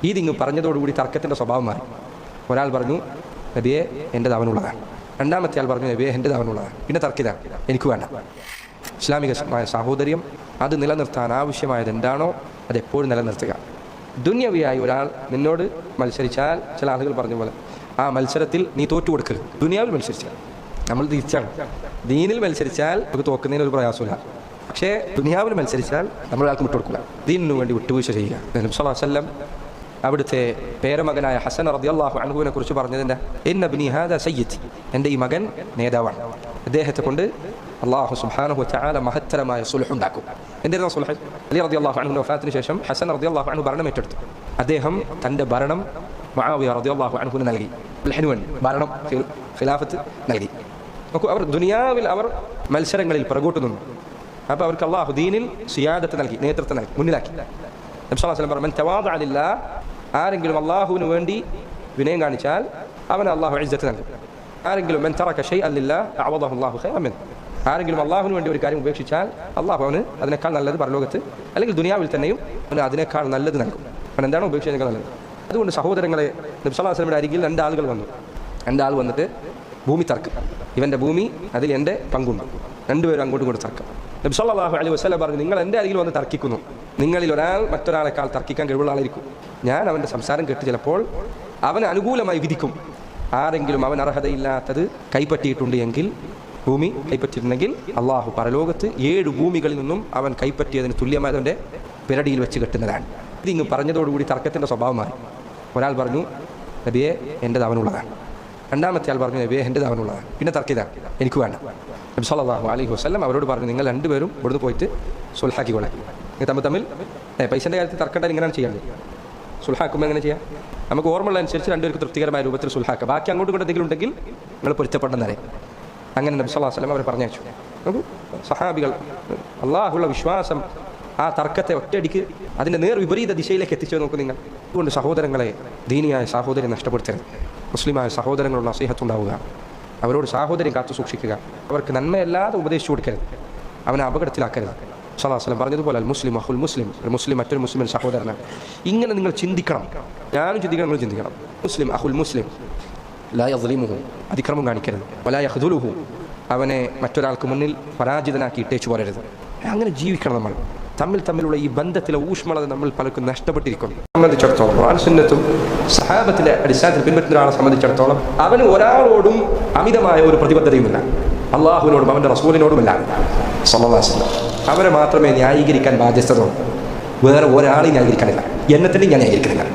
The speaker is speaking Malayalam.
ഇതിങ്ങ് പറഞ്ഞതോടുകൂടി തർക്കത്തിൻ്റെ സ്വഭാവം മാറി. ഒരാൾ പറഞ്ഞു നബിയെ എൻ്റെത് അവനുള്ളതാണ്, രണ്ടാമത്തെ ആൾ പറഞ്ഞു നബിയെ എൻ്റെത് അവനുള്ളതാണ്. പിന്നെ തർക്കിതാണ്, എനിക്ക് വേണ്ട. ഇസ്ലാമികമായ സാഹോദര്യം അത് നിലനിർത്താൻ ആവശ്യമായത് എന്താണോ അതെപ്പോഴും നിലനിർത്തുക. ദുന്യവിയായി ഒരാൾ നിന്നോട് മത്സരിച്ചാൽ, ചില ആളുകൾ പറഞ്ഞ പോലെ ആ മത്സരത്തിൽ നീ തോറ്റു കൊടുക്കുക. ദുനിയാവിൽ മത്സരിച്ചാൽ നമ്മൾ തിരിച്ചാണ്. ദീനിൽ മത്സരിച്ചാൽ നമുക്ക് തോക്കുന്നതിന് ഒരു പ്രയാസമില്ല. പക്ഷേ ദുനിയാവിൽ മത്സരിച്ചാൽ നമ്മൾ ആൾക്ക് വിട്ടുകൊടുക്കുക, ദീനിനു വേണ്ടി വിട്ടുവീഴ്ച ചെയ്യുക. നബി സല്ലല്ലാഹു അലൈഹി വസല്ലം അവിടുത്തെ പേരമകനായ ഹസൻ റളിയല്ലാഹു അൻഹുവിനെ കുറിച്ച് പറഞ്ഞതിൻ്റെ ഇന്ന ഇബ്നി ഹാദാ സയ്യിദ്, എൻ്റെ ഈ മകൻ നേതാവാണ്, അദ്ദേഹത്തെ കൊണ്ട് അല്ലാഹു സുബ്ഹാനഹു വ തആല മഹത്തരമായ സുൽഹ് ഉണ്ടാക്കും. എന്തായിരുന്നു സുൽഹ്? അലി റളിയല്ലാഹു അൻഹുവിന്റെ വഫാത്തിന് ശേഷം ഹസൻ റളിയല്ലാഹു അൻഹു ഭരണം ഏറ്റെടുത്തു. അദ്ദേഹം തൻ്റെ ഭരണം മുആവിയ റളിയല്ലാഹു അൻഹുവിന് നൽകി. സുൽഹിന് വേണ്ടി ഭരണം ഖിലാഫത്ത് നൽകി. നോക്കൂ, അവർ ദുനിയാവിൽ അവർ മത്സരങ്ങളിൽ പുറകോട്ട് നിന്നു. അപ്പോൾ അവർക്ക് അല്ലാഹു ദീനിൽ സിയാദത്ത് നൽകി, നേതൃത്വം നൽകി, മുന്നിലാക്കി. നബി സല്ലല്ലാഹു അലൈഹി വസല്ലം പറഞ്ഞു, മൻ തവാദഅ ലില്ലാഹ്, ആരെങ്കിലും അല്ലാഹുവിന് വേണ്ടി വിനയം കാണിച്ചാൽ അവന് അല്ലാഹു ഇസ്സത്ത് നൽകും. ആരെങ്കിലും മൻ തറക ഷൈഅൻ ലില്ലാഹ് അഅവദഹു അല്ലാഹു ഖൈറൻ മിൻ, ആരെങ്കിലും അല്ലാഹുവിന് വേണ്ടി ഒരു കാര്യം ഉപേക്ഷിച്ചാൽ അല്ലാഹു അവന് അതിനേക്കാൾ നല്ലത് പരലോകത്ത് അല്ലെങ്കിൽ ദുനിയാവിൽ തന്നെയും അവന് അതിനേക്കാൾ നല്ലത് നൽകും. അവൻ എന്താണോ ഉപേക്ഷിച്ചതിനേക്കാൾ നല്ലത്. അതുകൊണ്ട് സഹോദരങ്ങളെ, നബി സല്ലല്ലാഹു അലൈഹി വസല്ലമയുടെ അരികിൽ രണ്ടാളുകൾ വന്നു. രണ്ടാൾ വന്നിട്ട് ഭൂമി തർക്കം, ഇവൻ്റെ ഭൂമി അതിൽ എൻ്റെ പങ്കുണ്ട്. രണ്ടുപേരും അങ്ങോട്ടും ഇങ്ങോട്ട് തർക്കം. നബി സല്ലല്ലാഹു അലൈഹി വസല്ലം പറഞ്ഞു, നിങ്ങൾ എൻ്റെ അരികിൽ വന്ന് തർക്കിക്കുന്നു, നിങ്ങളിൽ ഒരാൾ മറ്റൊരാളെക്കാൾ തർക്കിക്കാൻ കഴിവുള്ള ആളായിരിക്കും. ഞാൻ അവൻ്റെ സംസാരം കേട്ട് ചിലപ്പോൾ അവന് അനുകൂലമായി വിധിക്കും. ആരെങ്കിലും അവൻ അർഹതയില്ലാത്തത് കൈപ്പറ്റിയിട്ടുണ്ട് എങ്കിൽ, ഭൂമി കൈപ്പറ്റിയിട്ടുണ്ടെങ്കിൽ അള്ളാഹു പരലോകത്ത് 7 ഭൂമികളിൽ നിന്നും അവൻ കൈപ്പറ്റിയതിന് തുല്യമായവൻ്റെ പിരടിയിൽ വെച്ച് കെട്ടുന്നതാണ്. ഇതിങ്ങ് പറഞ്ഞതോടുകൂടി തർക്കത്തിൻ്റെ സ്വഭാവം മാറി. ഒരാൾ പറഞ്ഞു നബിയെ എൻ്റെത് അവനുള്ളതാണ്, രണ്ടാമത്തെ ആൾ പറഞ്ഞു നബിയെ എൻ്റെത് അവനുള്ളതാണ്. പിന്നെ തർക്കിതാണ്, എനിക്ക് വേണ്ട. നബി സല്ലല്ലാഹു അലൈഹി വസല്ലം അവരോട് പറഞ്ഞു, നിങ്ങൾ രണ്ടുപേരും ഇവിടുന്ന് പോയിട്ട് സുൽഹാക്കിക്കൊള്ളാം. നിങ്ങൾ തമ്മിൽ പൈസൻ്റെ കാര്യത്തിൽ തർക്കണ്ടാൽ ഇങ്ങനെയാണ് ചെയ്യേണ്ടത്. സുൽഹാക്കുമ്പോൾ എങ്ങനെ ചെയ്യാം? നമുക്ക് ഓർമ്മയുള്ള അനുസരിച്ച് രണ്ടുപേർക്ക് തൃപ്തികരമായ രൂപത്തിൽ സുൽഹാക്കുക. ബാക്കി അങ്ങോട്ടും ഇങ്ങോട്ട് എന്തെങ്കിലും ഉണ്ടെങ്കിൽ നിങ്ങൾ പൊരുത്തപ്പെടുന്നതറിയാം. അങ്ങനെ നബി സല്ലല്ലാഹു അലൈഹി വസല്ലം അവർ പറഞ്ഞയച്ചു. നോക്കൂ, സഹാബികൾ അള്ളാഹുള്ള വിശ്വാസം ആ തർക്കത്തെ ഒറ്റയടിക്ക് അതിൻ്റെ നേർ വിപരീത ദിശയിലേക്ക് എത്തിച്ചു നോക്കും നിങ്ങൾ. അതുകൊണ്ട് സഹോദരങ്ങളെ, ദീനിയായ സാഹോദര്യം നഷ്ടപ്പെടുത്തരുത്. മുസ്ലിമായ സഹോദരങ്ങളുള്ള നസീഹത്തുണ്ടാവുക, അവരോട് സാഹോദര്യം കാത്തു സൂക്ഷിക്കുക, അവർക്ക് നന്മയല്ലാതെ ഉപദേശിച്ചു കൊടുക്കരുത്, അവനെ അപകടത്തിലാക്കരുത്. സല്ലല്ലാഹു അലൈഹി വസല്ലം പറഞ്ഞതുപോലെ അൽ മുസ്ലിം അഖുൽ മുസ്ലിം, ഒരു മുസ്ലിം മറ്റൊരു മുസ്ലിം സഹോദരനാണ്. ഇങ്ങനെ നിങ്ങൾ ചിന്തിക്കണം, ഞാനും ചിന്തിക്കണം, നിങ്ങൾ ചിന്തിക്കണം. മുസ്ലിം അഖുൽ മുസ്ലിം ലാ യസ്ലിമുഹു, അതിക്രമം കാണിക്കരുത്. വലാ യഖ്ദുലുഹു, അവനെ മറ്റൊരാൾക്ക് മുന്നിൽ പരാജിതനാക്കി ഇട്ടേച്ചു പോരരുത്. അങ്ങനെ ജീവിക്കണം. നമ്മൾ തമ്മിലുള്ള ഈ ബന്ധത്തിലെ ഊഷ്മളത നമ്മൾ പലർക്കും നഷ്ടപ്പെട്ടിരിക്കുന്നു. സംബന്ധിച്ചിടത്തോളം ഖുർആൻ സുന്നത്തും സഹാബത്തിലെ അടിസ്ഥാനത്തിൽ പിൻപറ്റുന്ന ഒരാളെ സംബന്ധിച്ചിടത്തോളം അവന് ഒരാളോടും അമിതമായ ഒരു പ്രതിബദ്ധതയുമില്ല, അള്ളാഹുവിനോടും അവൻ്റെ റസൂലിനോടുമില്ല സല്ലല്ലാഹു അലൈഹി വസല്ലം. അവരെ മാത്രമേ ന്യായീകരിക്കാൻ ബാധ്യസ്ഥതയുള്ളൂ, വേറെ ഒരാളെയും ന്യായീകരിക്കാനില്ല, എന്നെ തന്നെ ഞാൻ ന്യായീകരിക്കുന്നില്ല.